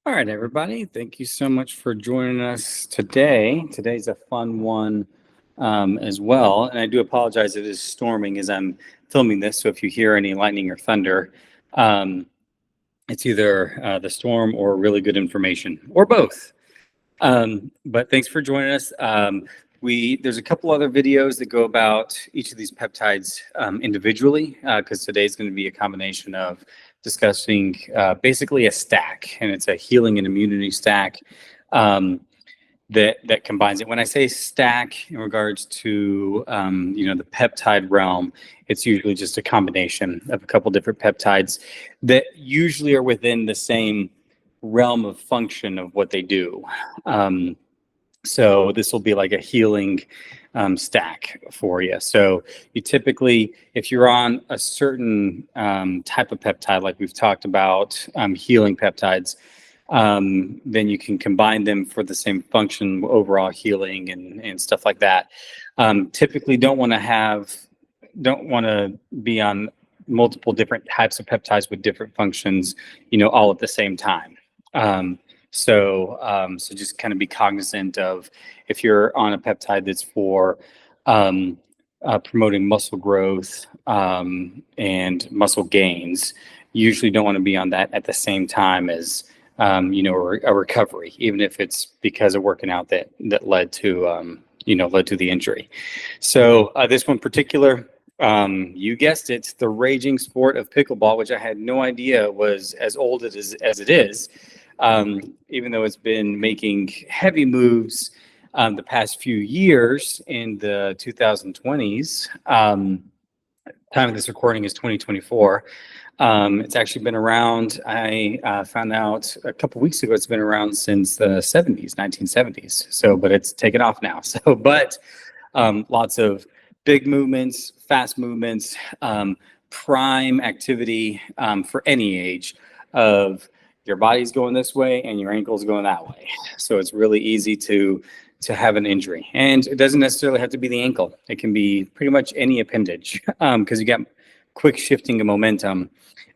All right, everybody. Thank you so much for joining us today. Today's a fun one as well. And I do apologize, it is storming as I'm filming this. So if you hear any lightning or thunder, it's either the storm or really good information or both. But thanks for joining us. There's a couple other videos that go about each of these peptides individually, because today's going to be a combination of discussing basically a stack, and it's a healing and immunity stack that combines it. When I say stack in regards to the peptide realm, it's usually just a combination of a couple different peptides that usually are within the same realm of function of what they do. So this will be like a healing stack for you. So you typically, if you're on a certain type of peptide, like we've talked about, healing peptides, then you can combine them for the same function, overall healing and stuff like that. Typically don't want to be on multiple different types of peptides with different functions, all at the same time. So just kind of be cognizant of if you're on a peptide that's for promoting muscle growth and muscle gains, you usually don't want to be on that at the same time as a recovery, even if it's because of working out that led to the injury. So this one particular, you guessed it, the raging sport of pickleball, which I had no idea was as old as it is. Even though it's been making heavy moves the past few years in the 2020s. Time of this recording is 2024. It's actually been around, I found out a couple weeks ago, it's been around since the 1970s. So, but it's taken off now. So, but lots of big movements, fast movements, prime activity for any age of your body's going this way and your ankle's going that way. So it's really easy to have an injury. And it doesn't necessarily have to be the ankle. It can be pretty much any appendage because you got quick shifting of momentum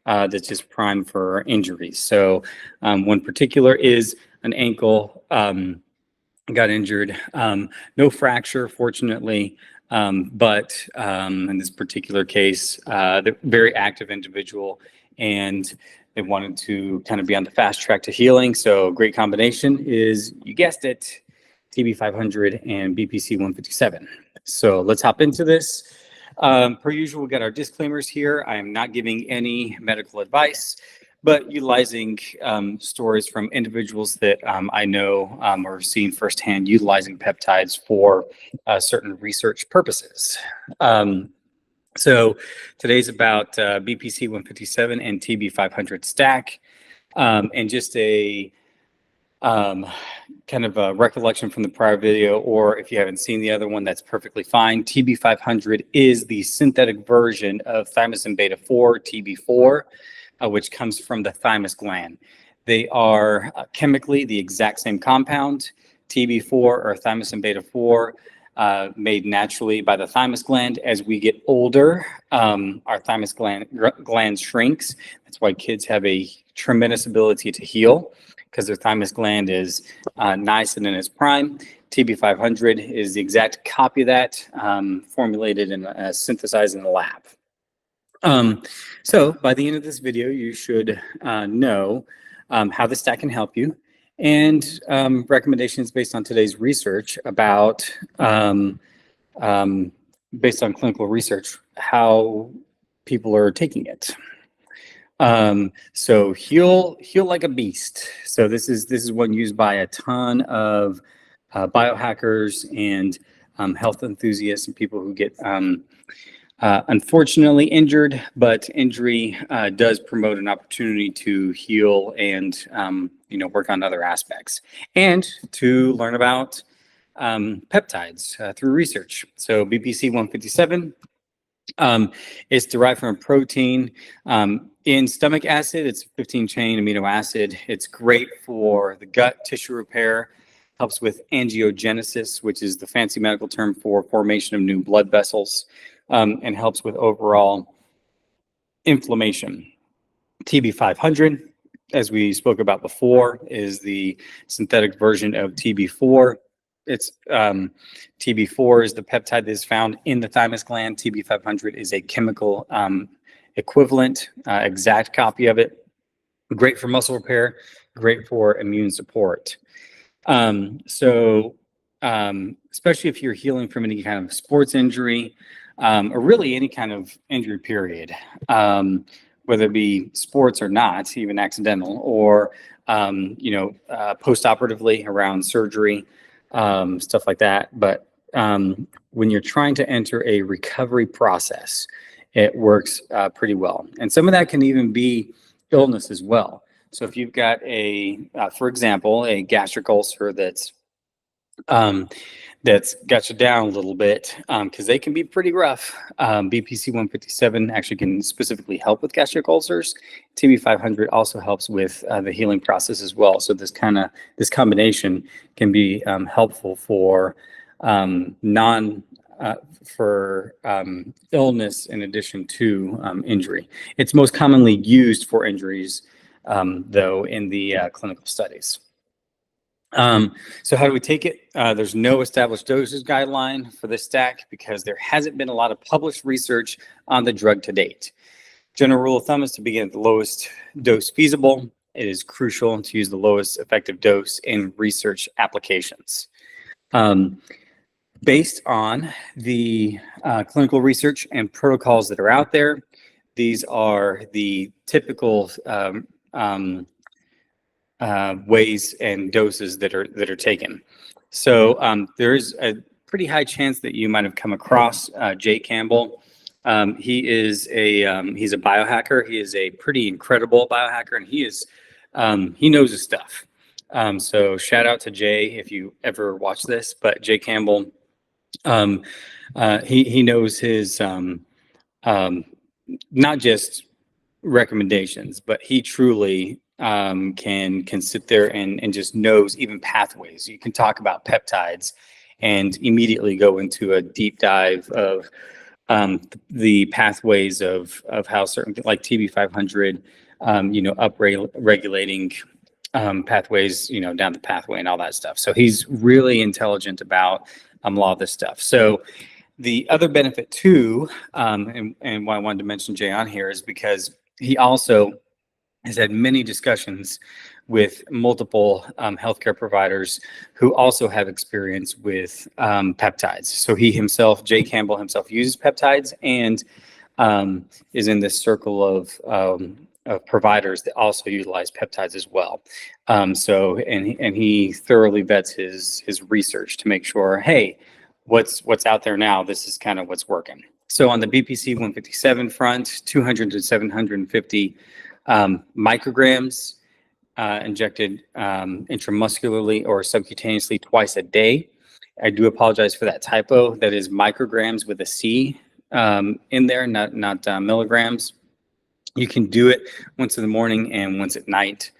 that's just prime for injuries. So one particular is an ankle, got injured. No fracture, fortunately. But in this particular case, the very active individual, and they wanted to kind of be on the fast track to healing. So great combination is, you guessed it, TB500 and BPC 157. So let's hop into this. Per usual, we got our disclaimers here. I am not giving any medical advice, but utilizing stories from individuals that I know or seen firsthand utilizing peptides for certain research purposes. So today's about BPC 157 and TB500 stack, and just a kind of a recollection from the prior video, or if you haven't seen the other one, that's perfectly fine. TB500 is the synthetic version of thymosin beta-4, TB4, which comes from the thymus gland. They are chemically the exact same compound. TB4 or thymosin beta-4 made naturally by the thymus gland. As we get older, our thymus gland shrinks. That's why kids have a tremendous ability to heal, because their thymus gland is nice and in its prime. TB500 is the exact copy of that, formulated and synthesized in the lab. So by the end of this video, you should know how the stack can help you, and recommendations based on today's research about, based on clinical research, how people are taking it. So heal like a beast. So this is one used by a ton of biohackers and health enthusiasts and people who get unfortunately injured, but injury does promote an opportunity to heal and work on other aspects, and to learn about peptides through research. So BPC 157 is derived from a protein in stomach acid. It's a 15-chain amino acid. It's great for the gut tissue repair, helps with angiogenesis, which is the fancy medical term for formation of new blood vessels, and helps with overall inflammation. TB500 as we spoke about before, is the synthetic version of TB4. It's TB4 is the peptide that is found in the thymus gland. TB500 is a chemical equivalent, exact copy of it. Great for muscle repair, great for immune support. Especially if you're healing from any kind of sports injury, or really any kind of injury period, whether it be sports or not, even accidental, or post-operatively around surgery, stuff like that. But when you're trying to enter a recovery process, it works pretty well. And some of that can even be illness as well. So if you've got for example, a gastric ulcer that's got you down a little bit, because they can be pretty rough. BPC 157 actually can specifically help with gastric ulcers. TB500 also helps with the healing process as well. So this combination can be helpful for illness in addition to injury. It's most commonly used for injuries, though, in the clinical studies. So how do we take it? There's no established dosage guideline for this stack because there hasn't been a lot of published research on the drug to date. General rule of thumb is to begin at the lowest dose feasible. It is crucial to use the lowest effective dose in research applications. Based on the clinical research and protocols that are out there, these are the typical ways and doses that are taken. So there's a pretty high chance that you might have come across Jay Campbell. He's a biohacker. He is a pretty incredible biohacker, and he knows his stuff. So shout out to Jay if you ever watch this. But Jay Campbell, he knows his not just recommendations, but he truly can sit there and just knows even pathways. You can talk about peptides and immediately go into a deep dive of the pathways of how certain, like TB500, regulating pathways, down the pathway and all that stuff. So he's really intelligent about a lot of this stuff. So the other benefit too, and why I wanted to mention Jay on here, is because he also has had many discussions with multiple healthcare providers who also have experience with peptides. So Jay Campbell himself uses peptides and is in this circle of providers that also utilize peptides as well. And he thoroughly vets his research to make sure, hey, what's out there now, this is kind of what's working. So on the BPC 157 front, 200 to 750 micrograms injected intramuscularly or subcutaneously twice a day. I do apologize for that typo. That is micrograms with a C in there, not milligrams. You can do it once in the morning and once at night.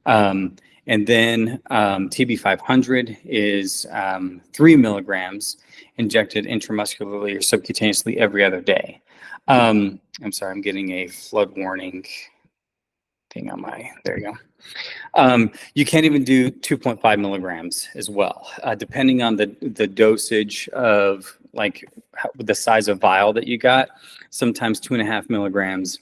And then TB500 is 3 milligrams injected intramuscularly or subcutaneously every other day. I'm sorry, I'm getting a flood warning thing on there you go. You can't even do 2.5 milligrams as well, depending on the dosage of the size of vial that you got. Sometimes 2.5 milligrams.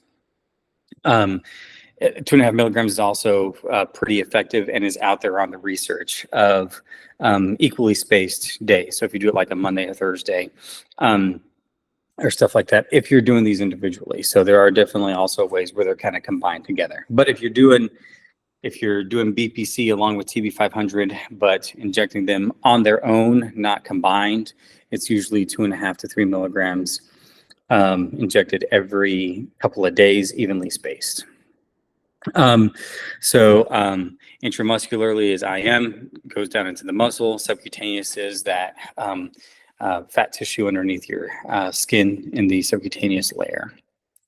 2.5 milligrams is also pretty effective and is out there on the research of equally spaced days. So if you do it like a Monday or Thursday, or stuff like that, if you're doing these individually. So there are definitely also ways where they're kind of combined together. But if you're doing BPC along with TB500, but injecting them on their own, not combined, it's usually 2.5 to 3 milligrams injected every couple of days, evenly spaced. Intramuscularly is IM, goes down into the muscle. Subcutaneous is that fat tissue underneath your skin in the subcutaneous layer.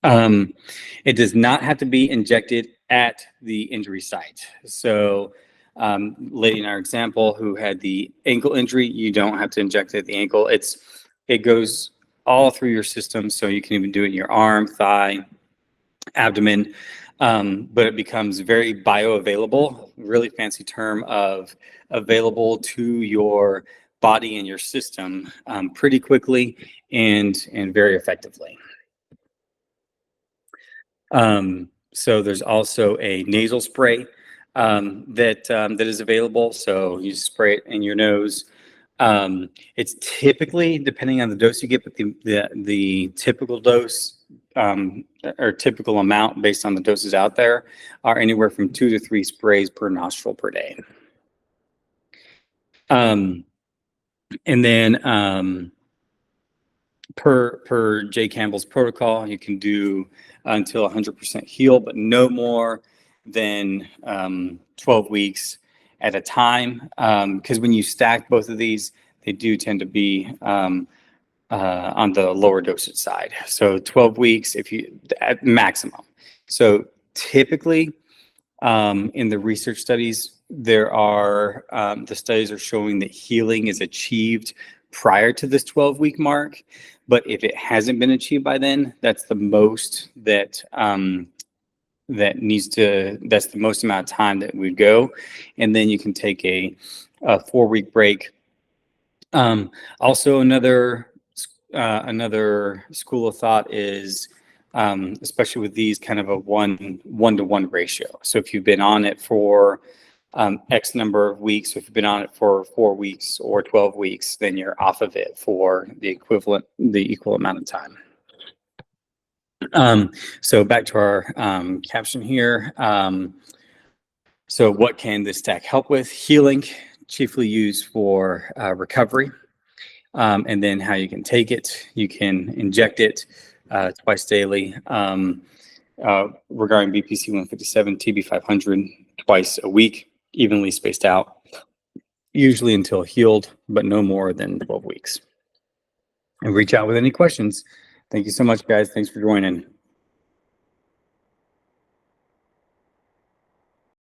It does not have to be injected at the injury site. So lady in our example who had the ankle injury, you don't have to inject it at the ankle. It goes all through your system. So you can even do it in your arm, thigh, abdomen. but it becomes very bioavailable, really fancy term of available to your body and your system pretty quickly and very effectively. So there's also a nasal spray that is available. So you spray it in your nose. It's typically, depending on the dose you get, but the typical dose or typical amount based on the doses out there are anywhere from 2 to 3 sprays per nostril per day. And then per Jay Campbell's protocol, you can do until 100% heal, but no more than 12 weeks at a time. Because when you stack both of these, they do tend to be on the lower dosage side. So 12 weeks if you at maximum. So typically in the research studies, there are the studies are showing that healing is achieved prior to this 12-week mark. But if it hasn't been achieved by then, that's the most that's the most amount of time that we go. And then you can take a 4-week break. Also another school of thought is, especially with these, kind of a 1-to-1 ratio. So if you've been on it for X number of weeks, if you've been on it for 4 weeks or 12 weeks, then you're off of it for the equal amount of time. So back to our caption here. So what can this stack help with? Healing, chiefly used for recovery. And then how you can take it. You can inject it twice daily. Regarding BPC 157, TB500 twice a week, evenly spaced out, usually until healed, but no more than 12 weeks. And reach out with any questions. Thank you so much, guys. Thanks for joining.